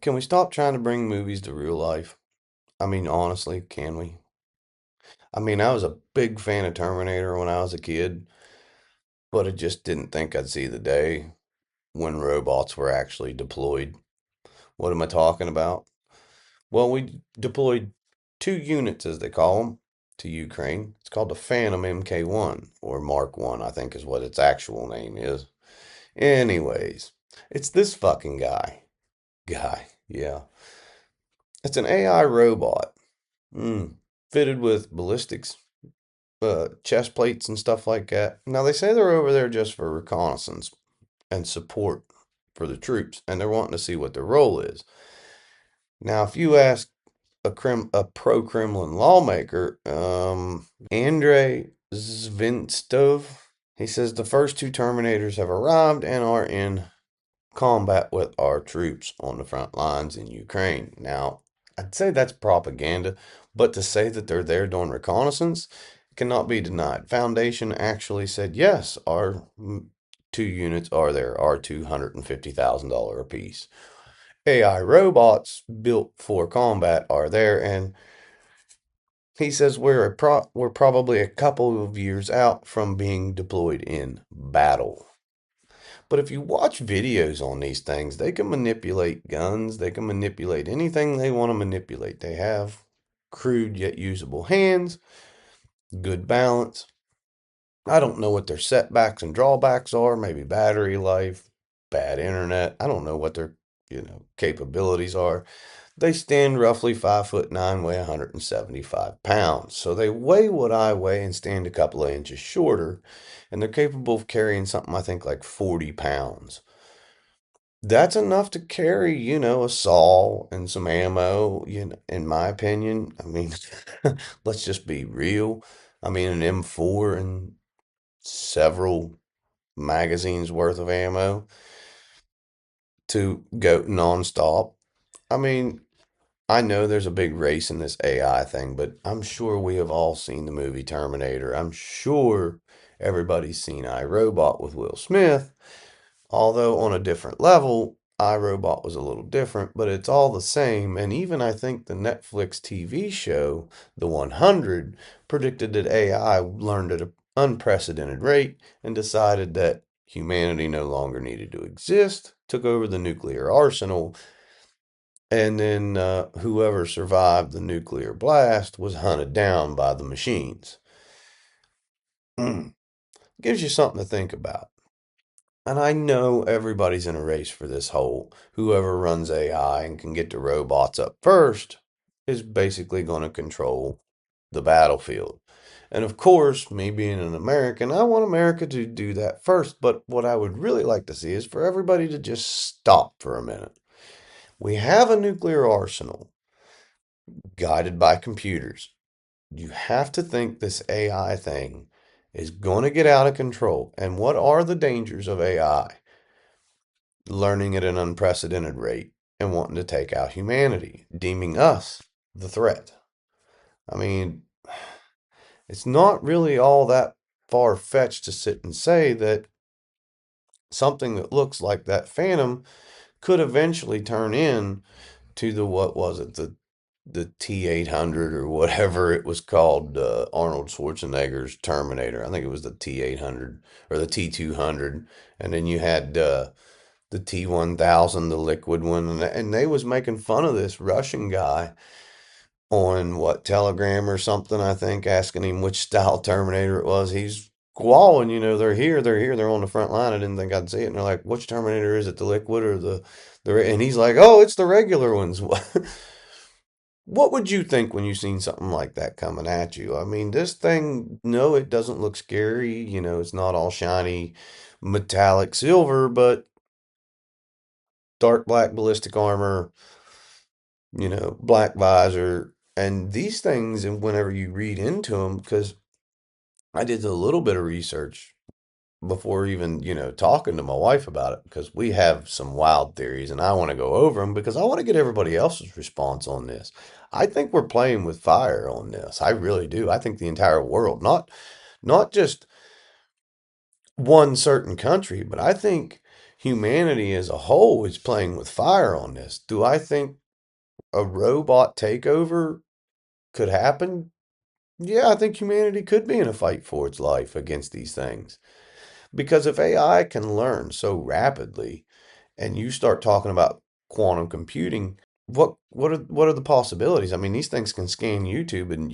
Can we stop trying to bring movies to real life? I mean, honestly, can we? I mean, I was a big fan of Terminator when I was a kid, but I just didn't think I'd see the day when robots were actually deployed. What am I talking about? Well, we deployed two units, as they call them, to Ukraine. It's called the Phantom MK1, or Mark 1, I think is what its actual name is. Anyways, it's this fucking guy. Yeah. It's an AI robot. Mm. Fitted with ballistics, chest plates and stuff like that. Now they say they're over there just for reconnaissance and support for the troops, and they're wanting to see what their role is. Now, if you ask a pro-Kremlin lawmaker, Andrei Zvinstov, he says the first two Terminators have arrived and are in combat with our troops on the front lines in Ukraine. Now, I'd say that's propaganda, but to say that they're there doing reconnaissance cannot be denied. Foundation actually said, yes, our two units are there, are $250,000 apiece. AI robots built for combat are there, and he says we're probably a couple of years out from being deployed in battle. But if you watch videos on these things, they can manipulate guns, they can manipulate anything they want to manipulate. They have crude yet usable hands, good balance. I don't know what their setbacks and drawbacks are, maybe battery life, bad internet. I don't know what their, capabilities are. They stand roughly 5'9", weigh 175 pounds. So they weigh what I weigh and stand a couple of inches shorter. And they're capable of carrying something I think like 40 pounds. That's enough to carry, a saw and some ammo, in my opinion. I mean, let's just be real. I mean, an M4 and several magazines worth of ammo to go nonstop. I mean, I know there's a big race in this AI thing, but I'm sure we have all seen the movie Terminator. I'm sure everybody's seen iRobot with Will Smith, although on a different level. iRobot was a little different, but it's all the same. And even I think the Netflix TV show, The 100, predicted that AI learned at an unprecedented rate and decided that humanity no longer needed to exist, took over the nuclear arsenal, and then whoever survived the nuclear blast was hunted down by the machines. Gives you something to think about. And I know everybody's in a race for this whole whoever runs AI and can get the robots up first is basically going to control the battlefield. And of course, me being an American, I want America to do that first. But what I would really like to see is for everybody to just stop for a minute. We have a nuclear arsenal guided by computers. You have to think this AI thing is going to get out of control. And what are the dangers of AI? Learning at an unprecedented rate and wanting to take out humanity, deeming us the threat. I mean, it's not really all that far fetched to sit and say that something that looks like that Phantom could eventually turn in to the, what was it, the T-800 or whatever it was called, Arnold Schwarzenegger's Terminator. I think it was the T-800 or the T-200. And then you had the T-1000, the liquid one. And they was making fun of this Russian guy on what, Telegram or something, I think, asking him which style Terminator it was. He's squalling, they're here, they're on the front line. I didn't think I'd see it. And they're like, which Terminator is it, the liquid or and he's like, oh, it's the regular ones. What would you think when you seen something like that coming at you? I mean, this thing, no, it doesn't look scary. It's not all shiny metallic silver, but dark black ballistic armor, black visor. And these things, and whenever you read into them, because I did a little bit of research before even, talking to my wife about it, because we have some wild theories and I want to go over them because I want to get everybody else's response on this. I think we're playing with fire on this. I really do. I think the entire world, not just one certain country, but I think humanity as a whole is playing with fire on this. Do I think a robot takeover could happen? Yeah, I think humanity could be in a fight for its life against these things. Because if AI can learn so rapidly, and you start talking about quantum computing, what are the possibilities? I mean, these things can scan YouTube and,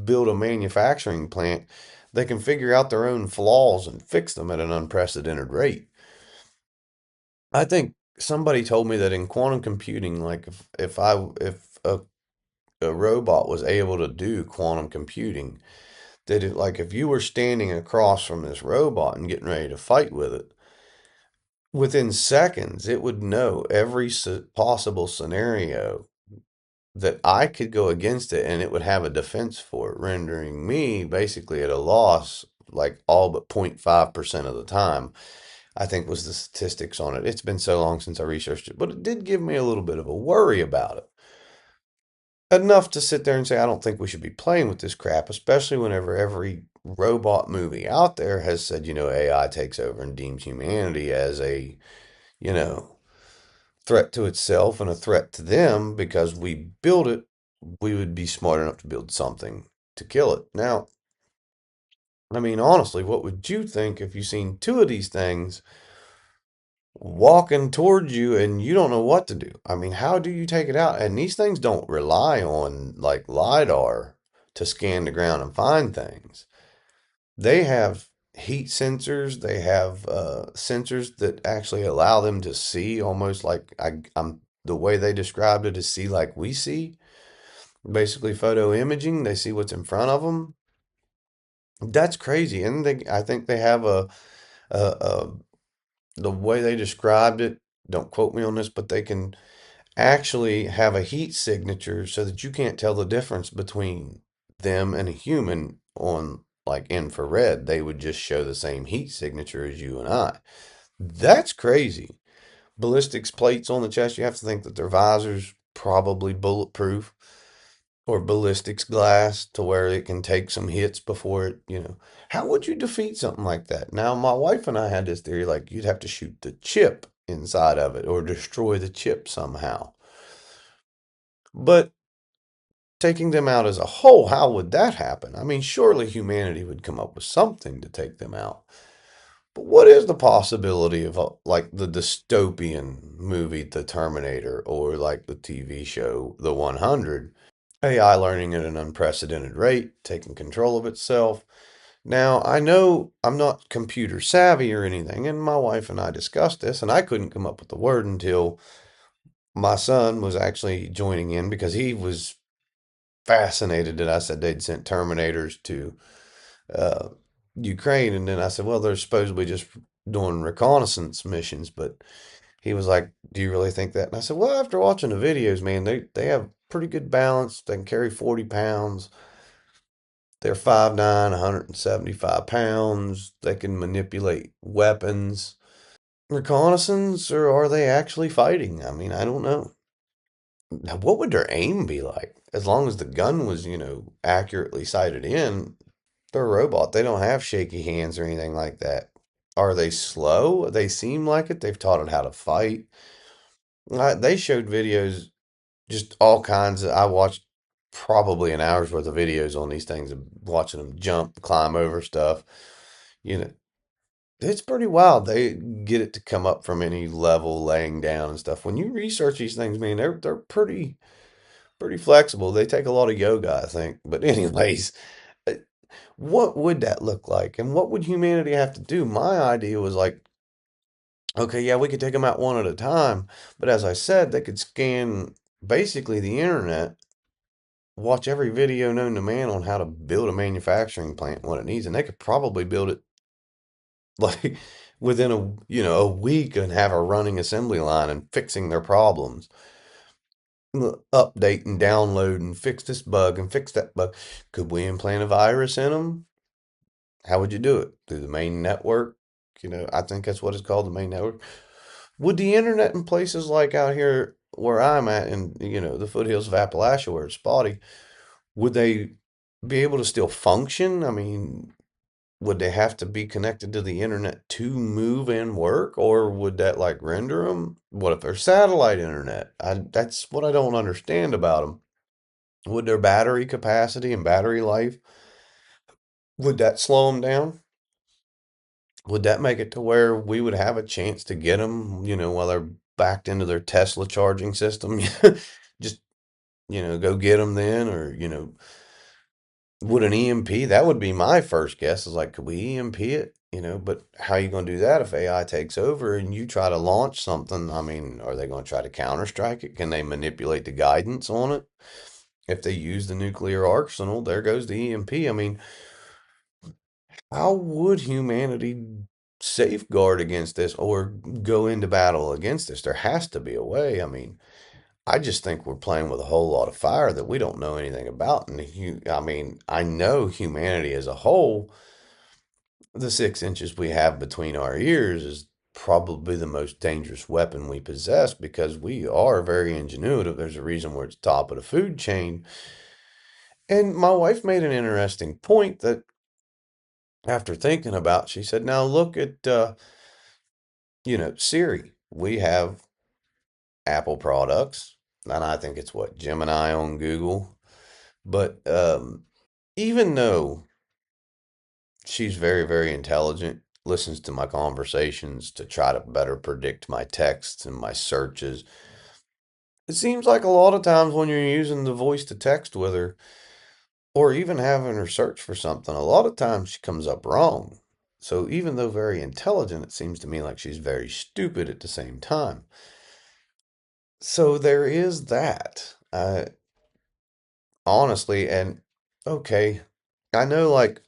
build a manufacturing plant. They can figure out their own flaws and fix them at an unprecedented rate. I think somebody told me that in quantum computing, like if a robot was able to do quantum computing, that like if you were standing across from this robot and getting ready to fight with it, within seconds it would know every possible scenario that I could go against it, and it would have a defense for it, rendering me basically at a loss like all but 0.5% of the time. I think was the statistics on it. It's been so long since I researched it, but it did give me a little bit of a worry about it. Enough to sit there and say, I don't think we should be playing with this crap, especially whenever every robot movie out there has said, AI takes over and deems humanity as a, you know, threat to itself and a threat to them because we build it, we would be smart enough to build something to kill it. Now, I mean, honestly, what would you think if you seen two of these things walking towards you and you don't know what to do? I mean, how do you take it out? And these things don't rely on like LiDAR to scan the ground and find things. They have heat sensors, they have sensors that actually allow them to see almost like I'm the way they described it is see like we see. Basically, photo imaging, they see what's in front of them. That's crazy. And I think they have a the way they described it, don't quote me on this, but they can actually have a heat signature so that you can't tell the difference between them and a human on like infrared. They would just show the same heat signature as you and I. That's crazy. Ballistics plates on the chest, you have to think that their visors probably bulletproof or ballistics glass to where it can take some hits before it. How would you defeat something like that? Now, my wife and I had this theory like you'd have to shoot the chip inside of it or destroy the chip somehow. But taking them out as a whole, how would that happen? I mean, surely humanity would come up with something to take them out. But what is the possibility of like the dystopian movie The Terminator or like the TV show The 100? AI learning at an unprecedented rate, taking control of itself. Now, I know I'm not computer savvy or anything, and my wife and I discussed this, and I couldn't come up with the word until my son was actually joining in because he was fascinated that I said they'd sent Terminators to uh, Ukraine, and then I said, well, they're supposedly just doing reconnaissance missions, but he was like, do you really think that? And I said, well, after watching the videos, man, they have pretty good balance. They can carry 40 pounds. They're 5'9", 175 pounds. They can manipulate weapons. Reconnaissance, or are they actually fighting? I mean, I don't know. Now, what would their aim be like? As long as the gun was, accurately sighted in, they're a robot. They don't have shaky hands or anything like that. Are they slow? They seem like it. They've taught it how to fight. They showed videos, just all kinds of. I watched probably an hour's worth of videos on these things, watching them jump, climb over stuff. You know, it's pretty wild. They get it to come up from any level, laying down and stuff. When you research these things, man, they're pretty flexible. They take a lot of yoga, I think. But anyways, uh, what would that look like, and what would humanity have to do? My idea was like, okay, yeah, we could take them out one at a time, but as I said, they could scan basically the internet, watch every video known to man on how to build a manufacturing plant, what it needs, and they could probably build it like within a week and have a running assembly line and fixing their problems. Update and download and fix this bug and fix that bug. Could we implant a virus in them? How would you do it? Through the main network? I think that's what it's called, the main network. Would the internet in places like out here where I'm at in, the foothills of Appalachia where it's spotty, would they be able to still function? I mean, would they have to be connected to the internet to move and work, or would that like render them? What if they're satellite internet? That's what I don't understand about them. Would their battery capacity and battery life, would that slow them down? Would that make it to where we would have a chance to get them, while they're backed into their Tesla charging system? Just, go get them then, or, would an EMP, that would be my first guess is like, could we EMP it? But how are you going to do that if AI takes over and you try to launch something? I mean, are they going to try to counter-strike it? Can they manipulate the guidance on it? If they use the nuclear arsenal, there goes the EMP. I mean, how would humanity safeguard against this or go into battle against this? There has to be a way. I mean, I just think we're playing with a whole lot of fire that we don't know anything about. And I mean, I know humanity as a whole, the 6 inches we have between our ears is probably the most dangerous weapon we possess because we are very ingenuitive. There's a reason we're at the top of the food chain. And my wife made an interesting point that after thinking about, she said, now look at, Siri. We have Apple products, and I think it's what, Gemini on Google. But even though she's very, very intelligent, listens to my conversations to try to better predict my texts and my searches, it seems like a lot of times when you're using the voice to text with her, or even having her search for something, a lot of times she comes up wrong. So even though very intelligent, it seems to me like she's very stupid at the same time. So there is that. Honestly, and okay, I know like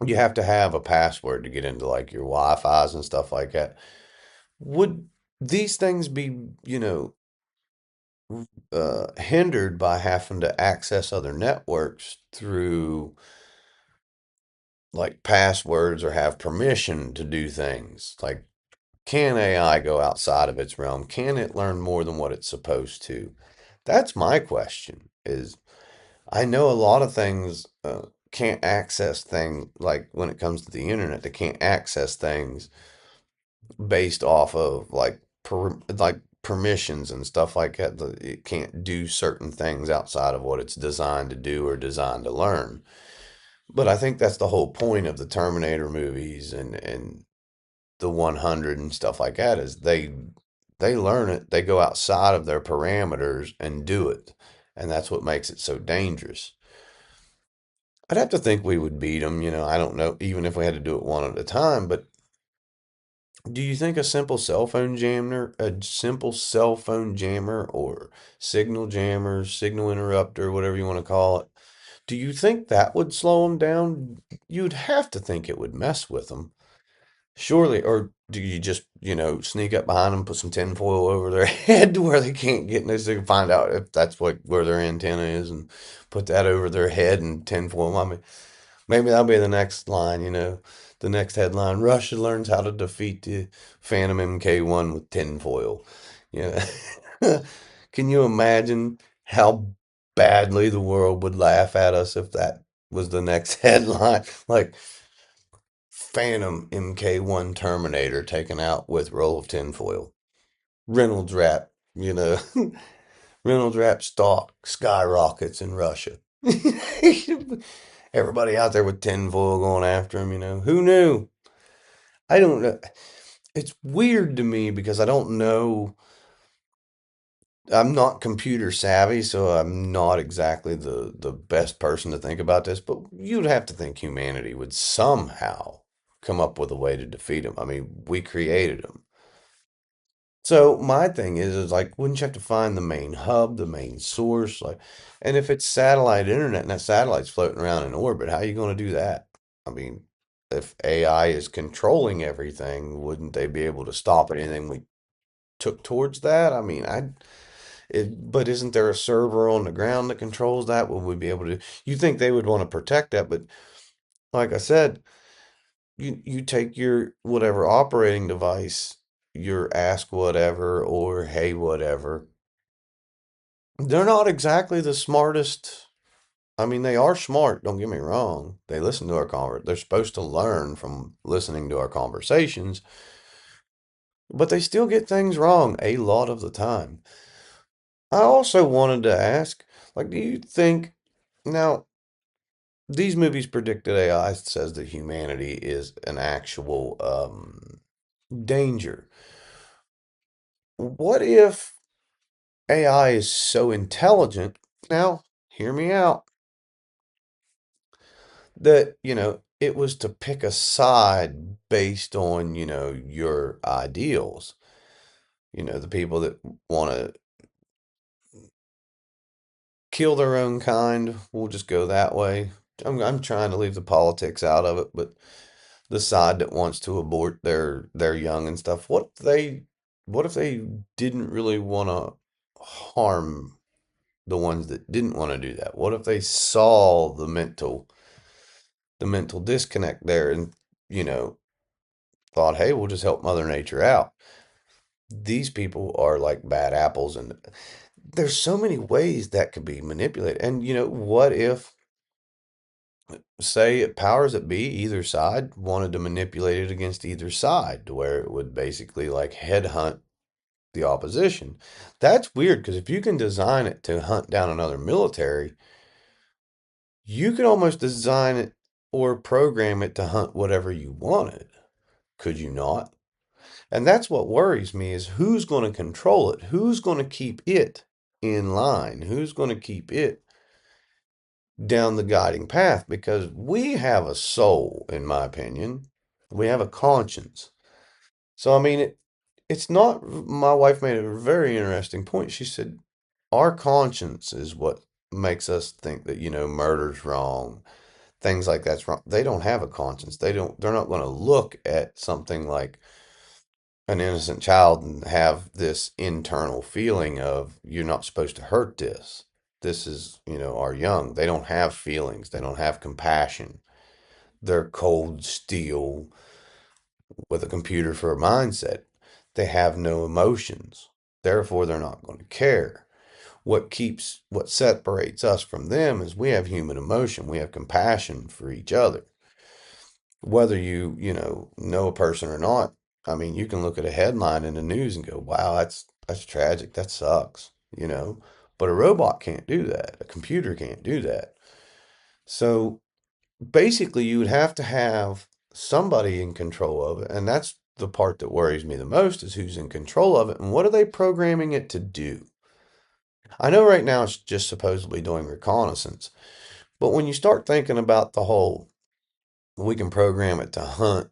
you have to have a password to get into like your Wi-Fi's and stuff like that. Would these things be, hindered by having to access other networks through like passwords or have permission to do things? Like, can AI go outside of its realm? Can it learn more than what it's supposed to? That's my question. Is I know a lot of things can't access things like when it comes to the internet, they can't access things based off of like permissions and stuff like that. It can't do certain things outside of what it's designed to do or designed to learn. But I think that's the whole point of the Terminator movies and the 100 and stuff like that is they learn it, they go outside of their parameters and do it. And that's what makes it so dangerous. I'd have to think we would beat them, I don't know, even if we had to do it one at a time, but do you think a simple cell phone jammer or signal jammer, signal interrupter, whatever you want to call it, do you think that would slow them down? You'd have to think it would mess with them. Surely, or do you just, sneak up behind them, put some tinfoil over their head to where they can't get this? They can find out if that's where their antenna is and put that over their head and tinfoil. I mean, maybe that'll be the next line, the next headline. Russia learns how to defeat the Phantom MK1 with tinfoil. You know, can you imagine how badly the world would laugh at us if that was the next headline? Like, Phantom MK1 Terminator taken out with roll of tinfoil. Reynolds wrap, Reynolds wrap stock skyrockets in Russia. Everybody out there with tinfoil going after him, Who knew? I don't know. It's weird to me because I don't know. I'm not computer savvy, so I'm not exactly the best person to think about this, but you'd have to think humanity would somehow come up with a way to defeat them. I mean, we created them. So my thing is like, wouldn't you have to find the main hub, the main source, like, and if it's satellite internet and that satellite's floating around in orbit, how are you going to do that? I mean, if AI is controlling everything, wouldn't they be able to stop anything we took towards that? I mean, but isn't there a server on the ground that controls that? Would we be able to? You think they would want to protect that, but like I said, you take your whatever operating device, your Ask Whatever or Hey Whatever. They're not exactly the smartest. I mean, they are smart, don't get me wrong. They listen to our they're supposed to learn from listening to our conversations, but they still get things wrong a lot of the time. I also wanted to ask, like, do you think now these movies predicted AI says that humanity is an actual danger. What if AI is so intelligent? Now, hear me out. That, it was to pick a side based on, your ideals. The people that want to kill their own kind, we'll just go that way. I'm trying to leave the politics out of it, but the side that wants to abort their young and stuff, what if they didn't really want to harm the ones that didn't want to do that? What if they saw the mental disconnect there and, you know, thought, hey, we'll just help Mother Nature out. These people are like bad apples, and there's so many ways that could be manipulated. And what if, say, powers that be, either side, wanted to manipulate it against either side to where it would basically like headhunt the opposition? That's weird because if you can design it to hunt down another military, you could almost design it or program it to hunt whatever you wanted. Could you not? And that's what worries me is who's going to control it? Who's going to keep it in line? Who's going to keep it down the guiding path? Because we have a soul, in my opinion. We have a conscience. So, I mean, it's not, my wife made a very interesting point. She said, our conscience is what makes us think that, murder's wrong, things like that's wrong. They don't have a conscience. They're not going to look at something like an innocent child and have this internal feeling of you're not supposed to hurt this. This is, our young. They don't have feelings. They don't have compassion. They're cold steel with a computer for a mindset. They have no emotions. Therefore, they're not going to care. What separates us from them is we have human emotion. We have compassion for each other. Whether you know a person or not. I mean, you can look at a headline in the news and go, "Wow, that's tragic. That sucks." But a robot can't do that. A computer can't do that. So basically, you would have to have somebody in control of it, and that's the part that worries me the most is who's in control of it and what are they programming it to do. I know right now it's just supposedly doing reconnaissance, but when you start thinking about the whole, we can program it to hunt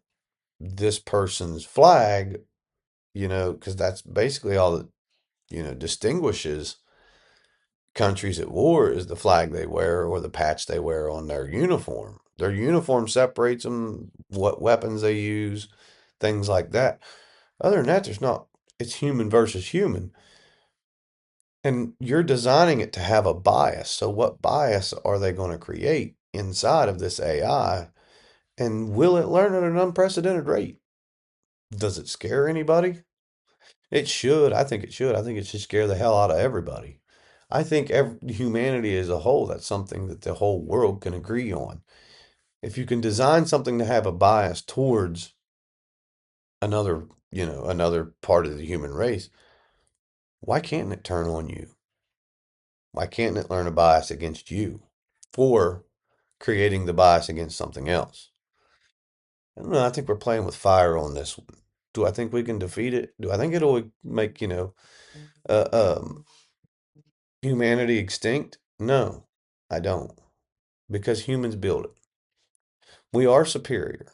this person's flag, because that's basically all that, distinguishes countries at war is the flag they wear or the patch they wear on their uniform. Their uniform separates them, what weapons they use, things like that. Other than that, it's human versus human. And you're designing it to have a bias. So, what bias are they going to create inside of this AI? And will it learn at an unprecedented rate? Does it scare anybody? It should. I think it should. I think it should scare the hell out of everybody. I think humanity as a whole, that's something that the whole world can agree on. If you can design something to have a bias towards another part of the human race, why can't it turn on you? Why can't it learn a bias against you for creating the bias against something else? I don't know. I think we're playing with fire on this one. Do I think we can defeat it? Do I think it'll make, uh, um, humanity extinct? No, I don't. Because humans build it. We are superior.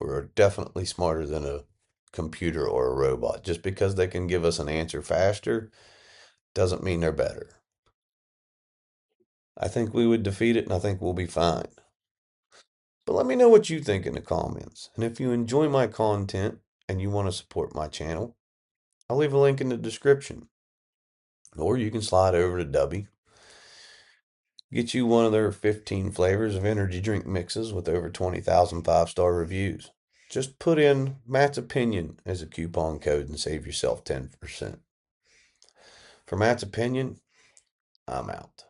We're definitely smarter than a computer or a robot. Just because they can give us an answer faster doesn't mean they're better. I think we would defeat it and I think we'll be fine. But let me know what you think in the comments. And if you enjoy my content and you want to support my channel, I'll leave a link in the description. Or you can slide over to Dubby. Get you one of their 15 flavors of energy drink mixes with over 20,000 5-star reviews. Just put in Matt's Opinion as a coupon code and save yourself 10%. For Matt's Opinion, I'm out.